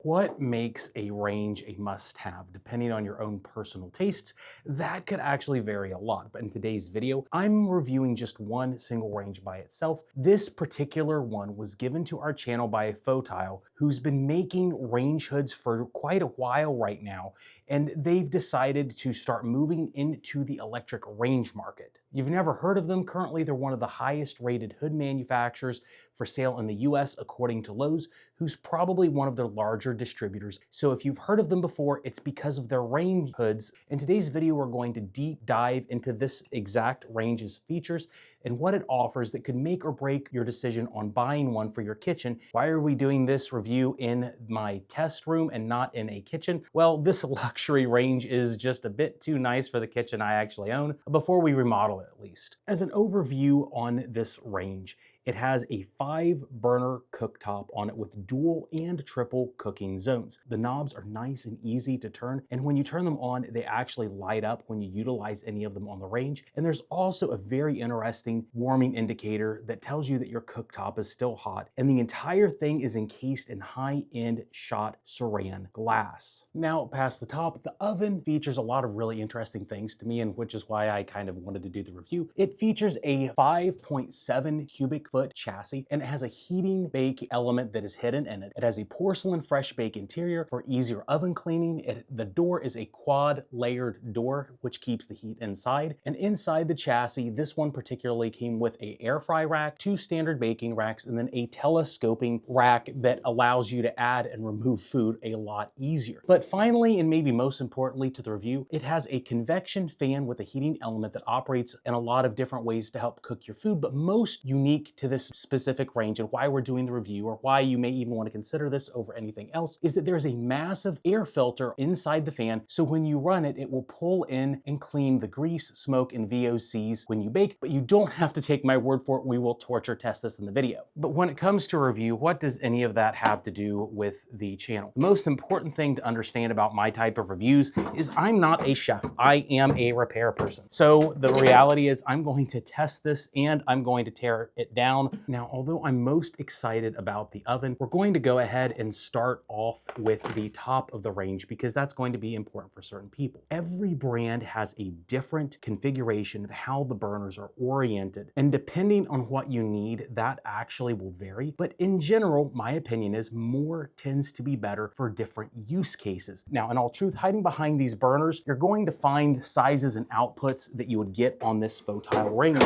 What makes a range a must-have? Depending on your own personal tastes, that could actually vary a lot. But in today's video, I'm reviewing just one single range by itself. This particular one was given to our channel by FOTILE, who's been making range hoods for quite a while right now, and they've decided to start moving into the electric range market. You've never heard of them. Currently, they're one of the highest rated hood manufacturers for sale in the US, according to Lowe's, who's probably one of their larger distributors. So if you've heard of them before, it's because of their range hoods. In today's video, we're going to deep dive into this exact range's features and what it offers that could make or break your decision on buying one for your kitchen. Why are we doing this review in my test room and not in a kitchen? Well, this luxury range is just a bit too nice for the kitchen I actually own, before we remodel it at least. As an overview on this range, it has a 5-burner cooktop on it with dual and triple cooking zones. The knobs are nice and easy to turn, and when you turn them on, they actually light up when you utilize any of them on the range. And there's also a very interesting warming indicator that tells you that your cooktop is still hot. And the entire thing is encased in high-end shot saran glass. Now, past the top, the oven features a lot of really interesting things to me, and which is why I kind of wanted to do the review. It features a 5.7 cubic foot chassis, and it has a heating bake element that is hidden in it. It has a porcelain fresh bake interior for easier oven cleaning. The door is a quad layered door, which keeps the heat inside. And inside the chassis, this one particularly came with a air fry rack, 2 standard baking racks, and then a telescoping rack that allows you to add and remove food a lot easier. But finally, and maybe most importantly to the review, it has a convection fan with a heating element that operates in a lot of different ways to help cook your food, but most unique to this specific range and why we're doing the review, or why you may even want to consider this over anything else, is that there's a massive air filter inside the fan, so when you run it, it will pull in and clean the grease, smoke, and VOCs when you bake. But you don't have to take my word for it. We will torture test this in the video. But when it comes to review, what does any of that have to do with the channel? The most important thing to understand about my type of reviews is I'm not a chef. I am a repair person. So the reality is I'm going to test this and I'm going to tear it down. Now, although I'm most excited about the oven, we're going to go ahead and start off with the top of the range because that's going to be important for certain people. Every brand has a different configuration of how the burners are oriented, and depending on what you need, that actually will vary. But in general, my opinion is more tends to be better for different use cases. Now, in all truth, hiding behind these burners, you're going to find sizes and outputs that you would get on this FOTILE range.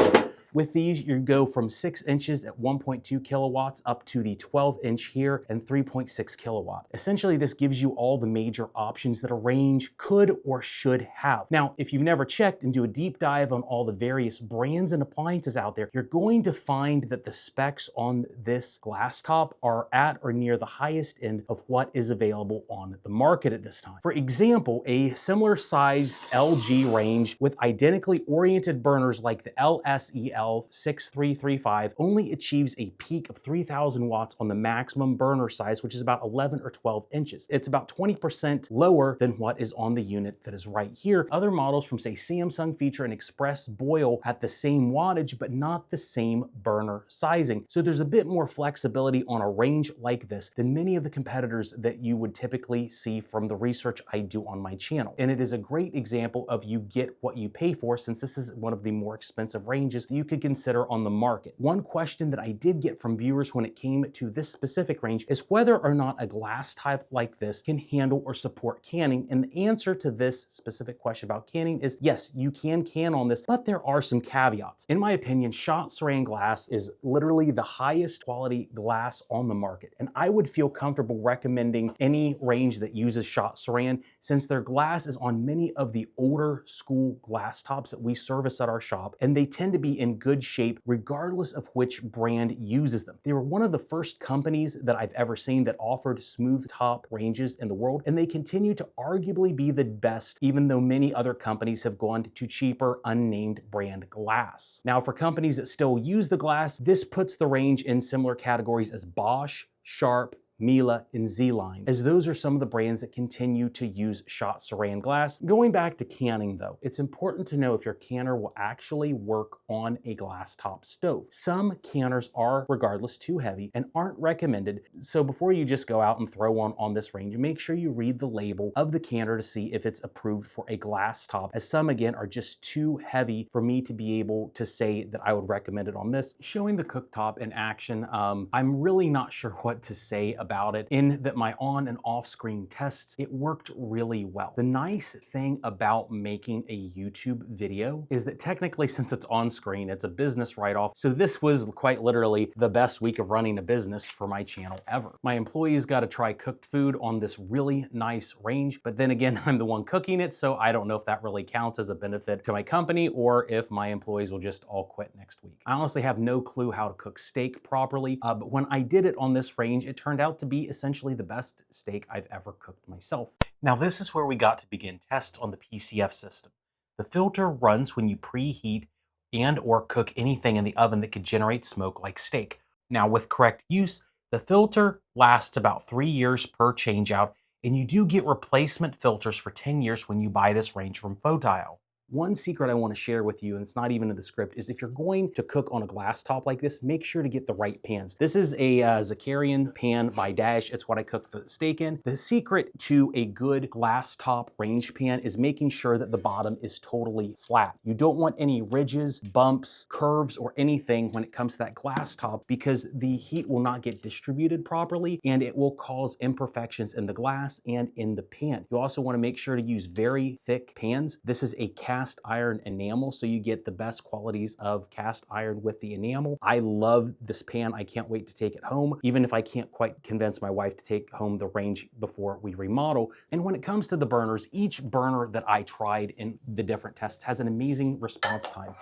With these, you go from 6 inches at 1.2 kilowatts up to the 12-inch here and 3.6 kilowatt. Essentially, this gives you all the major options that a range could or should have. Now, if you've never checked and do a deep dive on all the various brands and appliances out there, you're going to find that the specs on this glass top are at or near the highest end of what is available on the market at this time. For example, a similar sized LG range with identically oriented burners like the LSEL 6335 only achieves a peak of 3,000 watts on the maximum burner size, which is about 11 or 12 inches. It's about 20% lower than what is on the unit that is right here. Other models from, say, Samsung feature an express boil at the same wattage, but not the same burner sizing. So there's a bit more flexibility on a range like this than many of the competitors that you would typically see from the research I do on my channel. And it is a great example of you get what you pay for, since this is one of the more expensive ranges that you could consider on the market. One question that I did get from viewers when it came to this specific range is whether or not a glass type like this can handle or support canning. And the answer to this specific question about canning is yes, you can on this, but there are some caveats. In my opinion, shot saran glass is literally the highest quality glass on the market. And I would feel comfortable recommending any range that uses shot saran, since their glass is on many of the older school glass tops that we service at our shop, and they tend to be in good shape regardless of which brand uses them. They were one of the first companies that I've ever seen that offered smooth top ranges in the world, and they continue to arguably be the best, even though many other companies have gone to cheaper unnamed brand glass. Now, for companies that still use the glass, this puts the range in similar categories as Bosch, Sharp, Miele, and Z-Line, as those are some of the brands that continue to use shot saran glass. Going back to canning though, it's important to know if your canner will actually work on a glass top stove. Some canners are, regardless, too heavy and aren't recommended, so before you just go out and throw one on this range, make sure you read the label of the canner to see if it's approved for a glass top, as some again are just too heavy for me to be able to say that I would recommend it on this. Showing the cooktop in action, I'm really not sure what to say about it, in that my on and off screen tests, it worked really well. The nice thing about making a YouTube video is that technically, since it's on screen, it's a business write-off, so this was quite literally the best week of running a business for my channel ever. My employees got to try cooked food on this really nice range, but then again, I'm the one cooking it, so I don't know if that really counts as a benefit to my company or if my employees will just all quit next week. I honestly have no clue how to cook steak properly, but when I did it on this range, it turned out to be essentially the best steak I've ever cooked myself. Now this is where we got to begin tests on the PCF system. The filter runs when you preheat and or cook anything in the oven that could generate smoke like steak. Now with correct use, the filter lasts about 3 years per changeout, and you do get replacement filters for 10 years when you buy this range from FOTILE. One secret I want to share with you, and it's not even in the script, is if you're going to cook on a glass top like this, make sure to get the right pans. This is a Zakarian pan by Dash. It's what I cook the steak in. The secret to a good glass top range pan is making sure that the bottom is totally flat. You don't want any ridges, bumps, curves, or anything when it comes to that glass top, because the heat will not get distributed properly and it will cause imperfections in the glass and in the pan. You also want to make sure to use very thick pans. This is a cast iron enamel, so you get the best qualities of cast iron with the enamel. I love this pan. I can't wait to take it home, even if I can't quite convince my wife to take home the range before we remodel. And when it comes to the burners, each burner that I tried in the different tests has an amazing response time.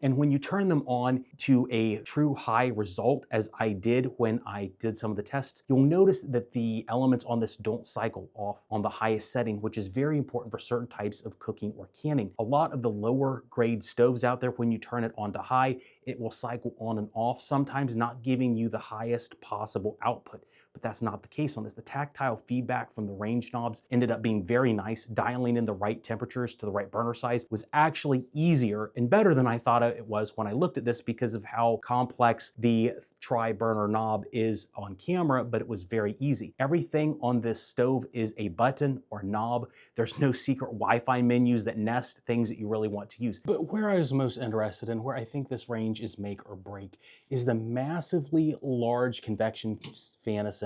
And when you turn them on to a true high result, as I did when I did some of the tests, you'll notice that the elements on this don't cycle off on the highest setting, which is very important for certain types of cooking or canning. A lot of the lower grade stoves out there, when you turn it on to high, it will cycle on and off, sometimes not giving you the highest possible output. But that's not the case on this. The tactile feedback from the range knobs ended up being very nice. Dialing in the right temperatures to the right burner size was actually easier and better than I thought it was when I looked at this, because of how complex the tri-burner knob is on camera, but it was very easy. Everything on this stove is a button or knob. There's no secret Wi-Fi menus that nest things that you really want to use. But where I was most interested in, where I think this range is make or break, is the massively large convection fan assembly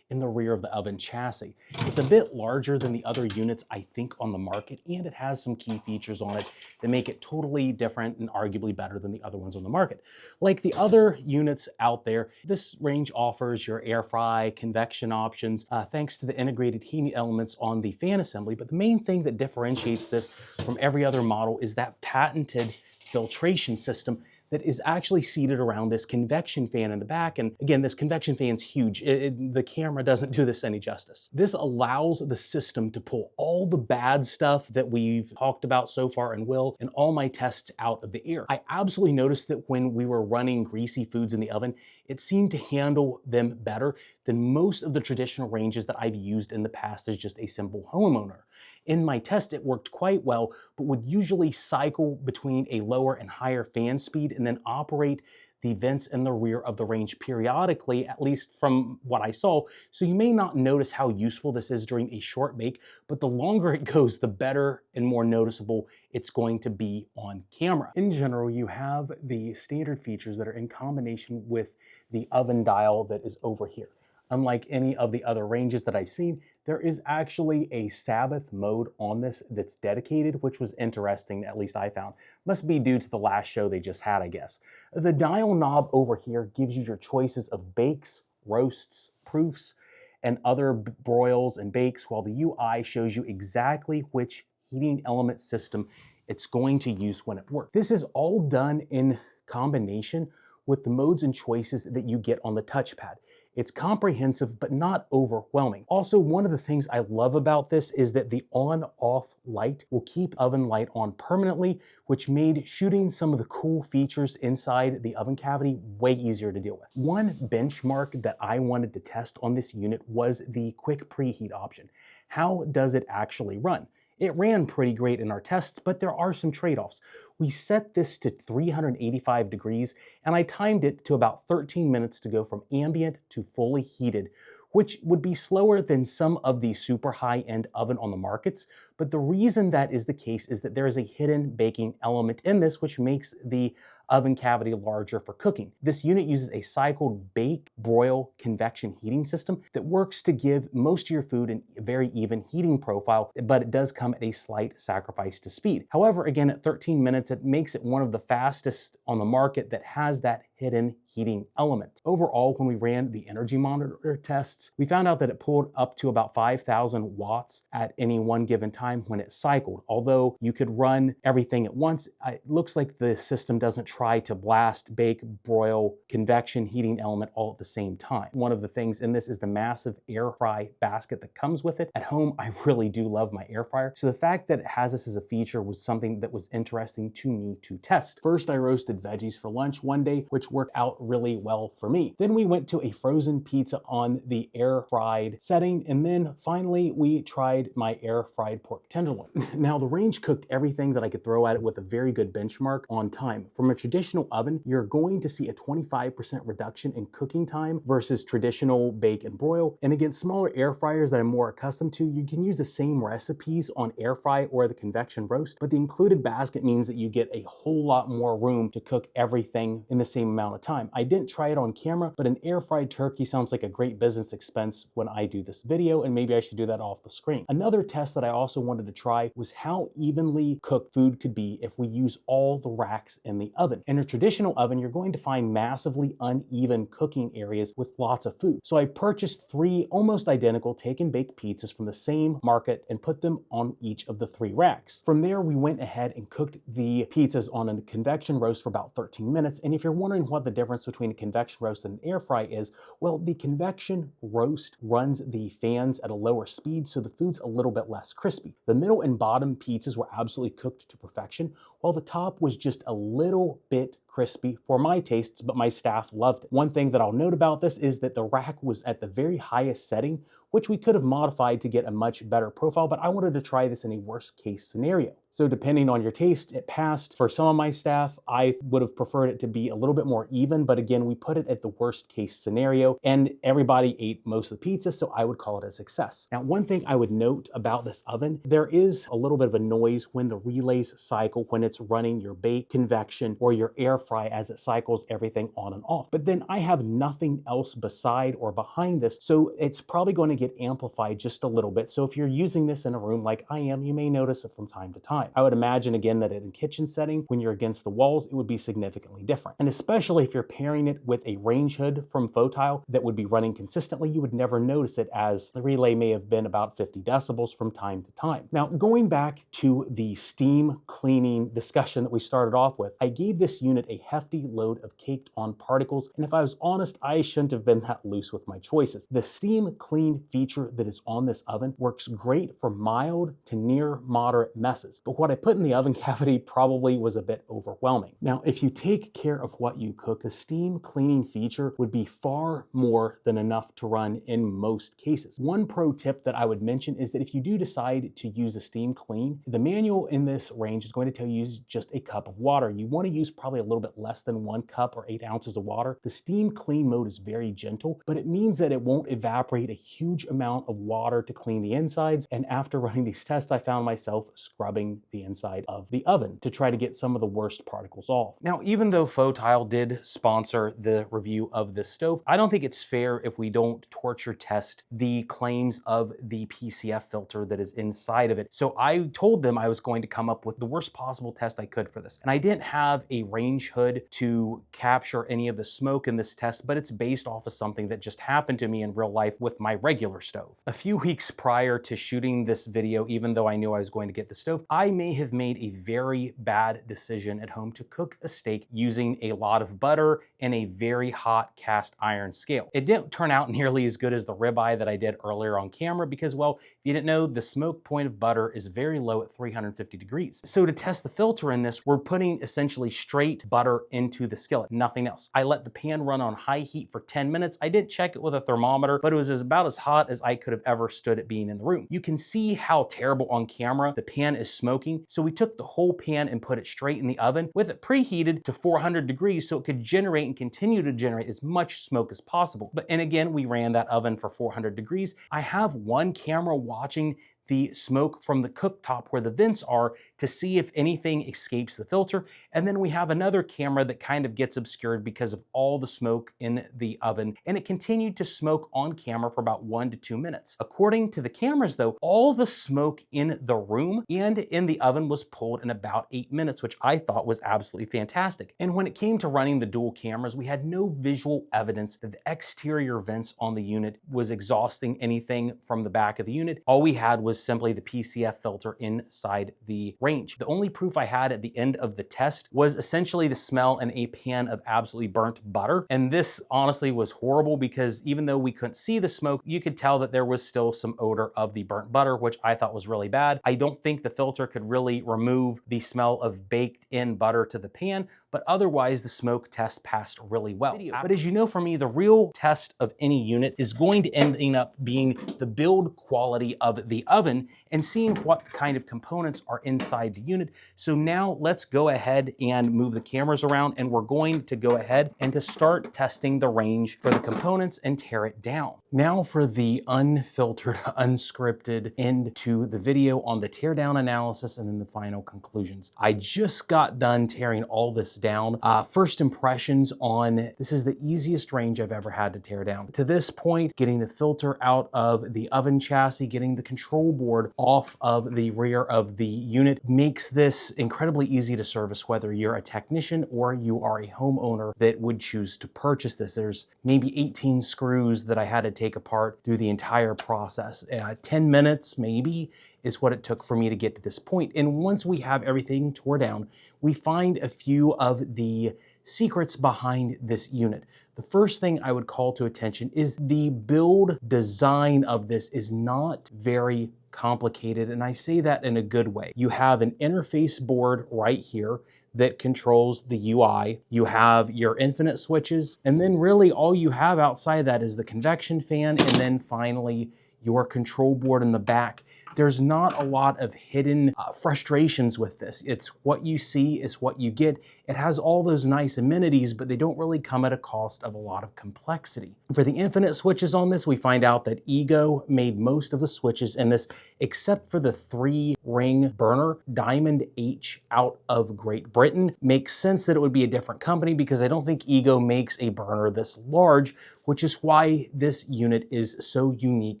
in the rear of the oven chassis. It's a bit larger than the other units I think on the market, and it has some key features on it that make it totally different and arguably better than the other ones on the market. Like the other units out there, this range offers your air fry, convection options, thanks to the integrated heating elements on the fan assembly. But the main thing that differentiates this from every other model is that patented filtration system that is actually seated around this convection fan in the back. And again, this convection fan's huge. The camera doesn't do this any justice. This allows the system to pull all the bad stuff that we've talked about so far and will, and all my tests out of the air. I absolutely noticed that when we were running greasy foods in the oven, it seemed to handle them better than most of the traditional ranges that I've used in the past as just a simple homeowner. In my test, it worked quite well, but would usually cycle between a lower and higher fan speed and then operate the vents in the rear of the range periodically, at least from what I saw. So you may not notice how useful this is during a short bake, but the longer it goes, the better and more noticeable it's going to be on camera. In general, you have the standard features that are in combination with the oven dial that is over here. Unlike any of the other ranges that I've seen, there is actually a Sabbath mode on this that's dedicated, which was interesting, at least I found. Must be due to the last show they just had, I guess. The dial knob over here gives you your choices of bakes, roasts, proofs, and other broils and bakes, while the UI shows you exactly which heating element system it's going to use when it works. This is all done in combination with the modes and choices that you get on the touchpad. It's comprehensive, but not overwhelming. Also, one of the things I love about this is that the on-off light will keep oven light on permanently, which made shooting some of the cool features inside the oven cavity way easier to deal with. One benchmark that I wanted to test on this unit was the quick preheat option. How does it actually run? It ran pretty great in our tests, but there are some trade-offs. We set this to 385 degrees, and I timed it to about 13 minutes to go from ambient to fully heated, which would be slower than some of the super high-end oven on the markets. But the reason that is the case is that there is a hidden baking element in this, which makes the oven cavity larger for cooking. This unit uses a cycled bake, broil, convection heating system that works to give most of your food a very even heating profile, but it does come at a slight sacrifice to speed. However, again, at 13 minutes, it makes it one of the fastest on the market that has that hidden heating element. Overall, when we ran the energy monitor tests, we found out that it pulled up to about 5,000 watts at any one given time when it cycled. Although you could run everything at once, it looks like the system doesn't try to blast, bake, broil, convection heating element all at the same time. One of the things in this is the massive air fry basket that comes with it. At home, I really do love my air fryer, so the fact that it has this as a feature was something that was interesting to me to test. First, I roasted veggies for lunch one day, which worked out really well for me. Then we went to a frozen pizza on the air fried setting, and then finally we tried my air fried pork tenderloin. Now the range cooked everything that I could throw at it with a very good benchmark on time. From a traditional oven, you're going to see a 25% reduction in cooking time versus traditional bake and broil. And against smaller air fryers that I'm more accustomed to, you can use the same recipes on air fry or the convection roast, but the included basket means that you get a whole lot more room to cook everything in the same amount of time. I didn't try it on camera, but an air fried turkey sounds like a great business expense when I do this video, and maybe I should do that off the screen. Another test that I also wanted to try was how evenly cooked food could be if we use all the racks in the oven. In a traditional oven, you're going to find massively uneven cooking areas with lots of food. So I purchased 3 almost identical take and bake pizzas from the same market and put them on each of the 3 racks. From there, we went ahead and cooked the pizzas on a convection roast for about 13 minutes. And if you're wondering what the difference between a convection roast and an air fry is, well, the convection roast runs the fans at a lower speed, so the food's a little bit less crispy. The middle and bottom pizzas were absolutely cooked to perfection, while the top was just a little bit crispy for my tastes, but my staff loved it. One thing that I'll note about this is that the rack was at the very highest setting, which we could have modified to get a much better profile, but I wanted to try this in a worst case scenario. So depending on your taste, it passed. For some of my staff, I would have preferred it to be a little bit more even, but again, we put it at the worst case scenario, and everybody ate most of the pizza, so I would call it a success. Now, one thing I would note about this oven, there is a little bit of a noise when the relays cycle, when it's running your bake, convection, or your air fry as it cycles everything on and off. But then I have nothing else beside or behind this, so it's probably going to get amplified just a little bit. So if you're using this in a room like I am, you may notice it from time to time. I would imagine again that in a kitchen setting, when you're against the walls, it would be significantly different. And especially if you're pairing it with a range hood from FOTILE that would be running consistently, you would never notice it, as the relay may have been about 50 decibels from time to time. Now, going back to the steam cleaning discussion that we started off with, I gave this unit a hefty load of caked on particles, and if I was honest, I shouldn't have been that loose with my choices. The steam clean feature that is on this oven works great for mild to near moderate messes, but what I put in the oven cavity probably was a bit overwhelming. Now, if you take care of what you cook, the steam cleaning feature would be far more than enough to run in most cases. One pro tip that I would mention is that if you do decide to use a steam clean, the manual in this range is going to tell you use just a cup of water. You want to use probably a little bit less than 1 cup or 8 ounces of water. The steam clean mode is very gentle, but it means that it won't evaporate a huge amount of water to clean the insides. And after running these tests, I found myself scrubbing the inside of the oven to try to get some of the worst particles off. Now, even though FOTILE did sponsor the review of this stove, I don't think it's fair if we don't torture test the claims of the PCF filter that is inside of it. So I told them I was going to come up with the worst possible test I could for this. And I didn't have a range hood to capture any of the smoke in this test, but it's based off of something that just happened to me in real life with my regular stove. A few weeks prior to shooting this video, even though I knew I was going to get the stove, I may have made a very bad decision at home to cook a steak using a lot of butter and a very hot cast iron scale. It didn't turn out nearly as good as the ribeye that I did earlier on camera because, well, if you didn't know, the smoke point of butter is very low at 350 degrees. So to test the filter in this, we're putting essentially straight butter into the skillet, nothing else. I let the pan run on high heat for 10 minutes. I did check it with a thermometer, but it was about as hot as I could have ever stood it being in the room. You can see how terrible on camera the pan is smoking. So we took the whole pan and put it straight in the oven with it preheated to 400 degrees so it could generate and continue to generate as much smoke as possible. And again, we ran that oven for 400 degrees. I have one camera watching the smoke from the cooktop where the vents are to see if anything escapes the filter. And then we have another camera that kind of gets obscured because of all the smoke in the oven. And it continued to smoke on camera for about 1 to 2 minutes. According to the cameras though, all the smoke in the room and in the oven was pulled in about 8 minutes, which I thought was absolutely fantastic. And when it came to running the dual cameras, we had no visual evidence that the exterior vents on the unit was exhausting anything from the back of the unit. All we had was simply the PCF filter inside the range. The only proof I had at the end of the test was essentially the smell in a pan of absolutely burnt butter. And this honestly was horrible because even though we couldn't see the smoke, you could tell that there was still some odor of the burnt butter, which I thought was really bad. I don't think the filter could really remove the smell of baked in butter to the pan, but otherwise the smoke test passed really well. But as you know from me, the real test of any unit is going to end up being the build quality of the oven and seeing what kind of components are inside the unit. So now let's go ahead and move the cameras around, and we're going to go ahead and to start testing the range for the components and tear it down. Now for the unfiltered, unscripted end to the video on the teardown analysis and then the final conclusions. I just got done tearing all this down. First impressions on this is the easiest range I've ever had to tear down. To this point, getting the filter out of the oven chassis, getting the control board off of the rear of the unit makes this incredibly easy to service, whether you're a technician or you are a homeowner that would choose to purchase this. There's maybe 18 screws that I had to take apart through the entire process. 10 minutes maybe is what it took for me to get to this point. And once we have everything tore down, we find a few of the secrets behind this unit. The first thing I would call to attention is the build design of this is not very complicated, and I say that in a good way. You have an interface board right here that controls the UI. You have your infinite switches, and then really all you have outside that is the convection fan, and then finally your control board in the back. There's not a lot of hidden frustrations with this. It's what you see is what you get. It has all those nice amenities, but they don't really come at a cost of a lot of complexity. For the infinite switches on this, we find out that Ego made most of the switches in this, except for the 3-ring burner, Diamond H out of Great Britain. Makes sense that it would be a different company because I don't think Ego makes a burner this large, which is why this unit is so unique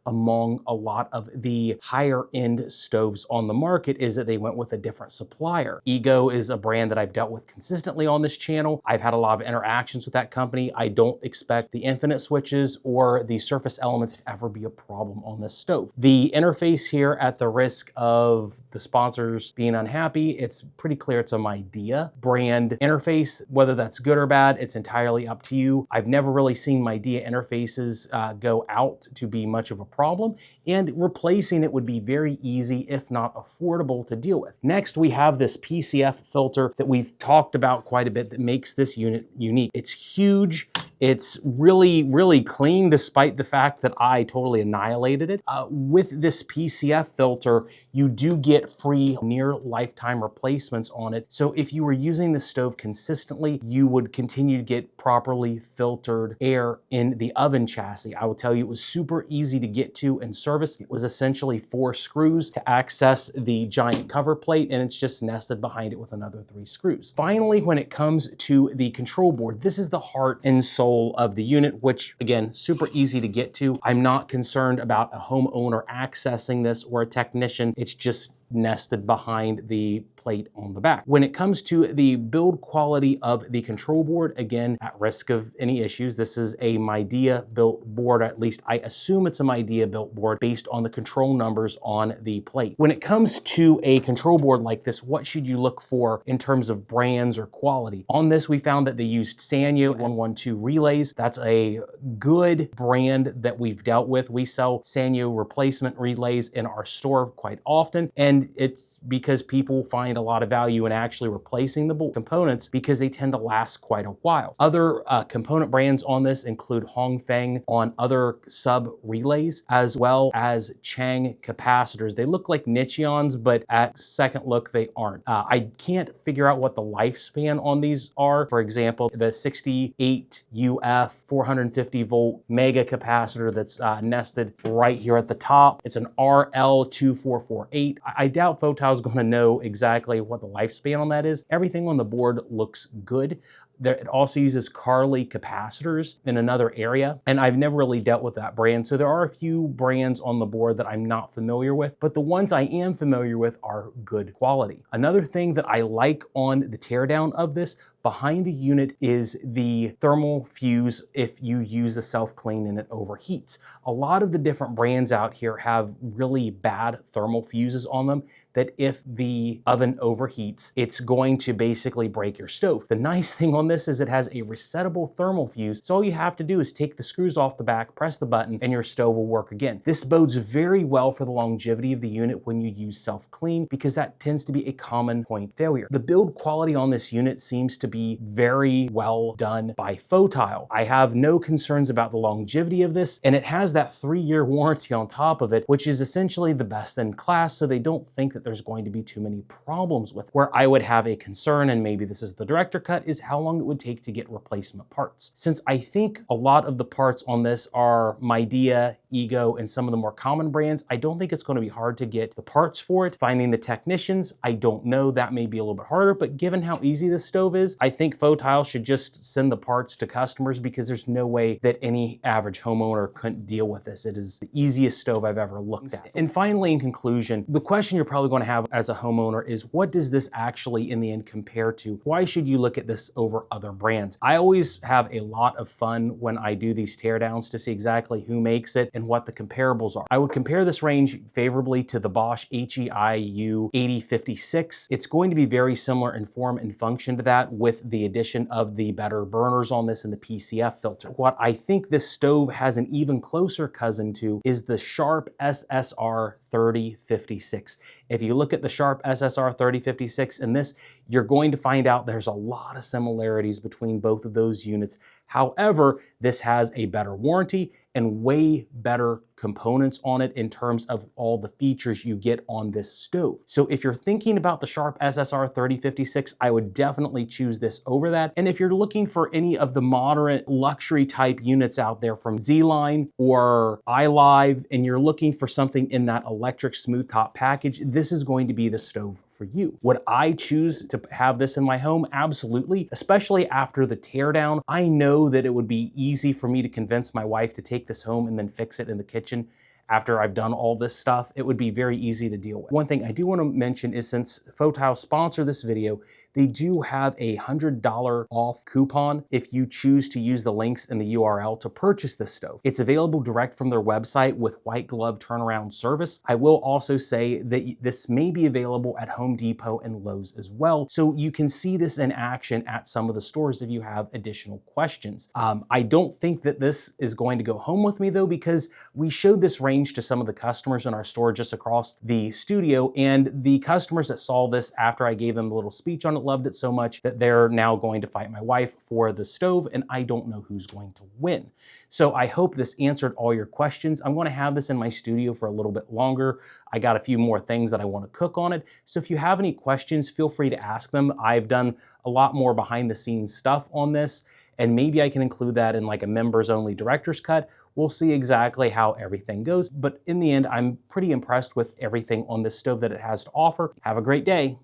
among a lot of the higher end stoves on the market, is that they went with a different supplier. Ego is a brand that I've dealt with consistently on this channel. I've had a lot of interactions with that company. I don't expect the infinite switches or the surface elements to ever be a problem on this stove. The interface here, at the risk of the sponsors being unhappy, it's pretty clear it's a Midea brand interface. Whether that's good or bad, it's entirely up to you. I've never really seen Midea interfaces go out to be much of a problem, and replacing it would be very easy, if not affordable, to deal with. Next, we have this PCF filter that we've talked about quite a bit that makes this unit unique. It's huge. It's really, really clean, despite the fact that I totally annihilated it. With this PCF filter, you do get free near lifetime replacements on it. So if you were using the stove consistently, you would continue to get properly filtered air in the oven chassis. I will tell you, it was super easy to get to and service. It was essentially 4 screws to access the giant cover plate, and it's just nested behind it with another 3 screws. Finally, when it comes to the control board, this is the heart and soul of the unit, which again, super easy to get to. I'm not concerned about a homeowner accessing this or a technician. It's just nested behind the plate on the back. When it comes to the build quality of the control board, again, at risk of any issues, this is a Midea built board, at least I assume it's a Midea built board based on the control numbers on the plate. When it comes to a control board like this, what should you look for in terms of brands or quality? On this, we found that they used Sanyo 112 relays. That's a good brand that we've dealt with. We sell Sanyo replacement relays in our store quite often, and it's because people find a lot of value in actually replacing the components because they tend to last quite a while. Other component brands on this include Hongfeng on other sub relays, as well as Chang capacitors. They look like Nicheons, but at second look, they aren't. I can't figure out what the lifespan on these are. For example, the 68 UF 450 volt mega capacitor that's nested right here at the top. It's an RL2448. I doubt FOTILE is going to know exactly what the lifespan on that is. Everything on the board looks good. It also uses Carly capacitors in another area, and I've never really dealt with that brand. So there are a few brands on the board that I'm not familiar with, but the ones I am familiar with are good quality. Another thing that I like on the teardown of this, behind the unit is the thermal fuse if you use the self-clean and it overheats. A lot of the different brands out here have really bad thermal fuses on them that if the oven overheats, it's going to basically break your stove. The nice thing on this is it has a resettable thermal fuse, so all you have to do is take the screws off the back, press the button, and your stove will work again. This bodes very well for the longevity of the unit when you use self-clean, because that tends to be a common point failure. The build quality on this unit seems to be very well done by FOTILE. I have no concerns about the longevity of this, and it has that 3-year warranty on top of it, which is essentially the best in class, so they don't think that there's going to be too many problems with it. Where I would have a concern, and maybe this is the director cut, is how long it would take to get replacement parts. Since I think a lot of the parts on this are Midea, Ego, and some of the more common brands, I don't think it's going to be hard to get the parts for it. Finding the technicians, I don't know, that may be a little bit harder, but given how easy this stove is, I think FOTILE should just send the parts to customers, because there's no way that any average homeowner couldn't deal with this. It is the easiest stove I've ever looked at. And finally, in conclusion, the question you're probably going to have as a homeowner is, what does this actually in the end compare to? Why should you look at this over other brands? I always have a lot of fun when I do these teardowns to see exactly who makes it and what the comparables are. I would compare this range favorably to the Bosch HEIU 8056. It's going to be very similar in form and function to that, with the addition of the better burners on this and the PCF filter. What I think this stove has an even closer cousin to is the Sharp SSR 3056. If you look at the Sharp SSR 3056 and this, you're going to find out there's a lot of similarities between both of those units. However, this has a better warranty and way better components on it in terms of all the features you get on this stove. So if you're thinking about the Sharp SSR 3056, I would definitely choose this over that. And if you're looking for any of the moderate luxury type units out there from Z-Line or iLive, and you're looking for something in that electric smooth top package, this is going to be the stove for you. Would I choose to have this in my home? Absolutely, especially after the teardown. I know that it would be easy for me to convince my wife to take this home and then fix it in the kitchen after I've done all this stuff. It would be very easy to deal with. One thing I do want to mention is, since FOTILE sponsored this video, they do have a $100 off coupon if you choose to use the links in the URL to purchase this stove. It's available direct from their website with white glove turnaround service. I will also say that this may be available at Home Depot and Lowe's as well, so you can see this in action at some of the stores if you have additional questions. I don't think that this is going to go home with me though, because we showed this range to some of the customers in our store just across the studio, and the customers that saw this after I gave them a little speech on it loved it so much that they're now going to fight my wife for the stove, and I don't know who's going to win. So I hope this answered all your questions. I'm going to have this in my studio for a little bit longer. I got a few more things that I want to cook on it. So if you have any questions, feel free to ask them. I've done a lot more behind the scenes stuff on this, and maybe I can include that in like a members only director's cut. We'll see exactly how everything goes. But in the end, I'm pretty impressed with everything on this stove that it has to offer. Have a great day.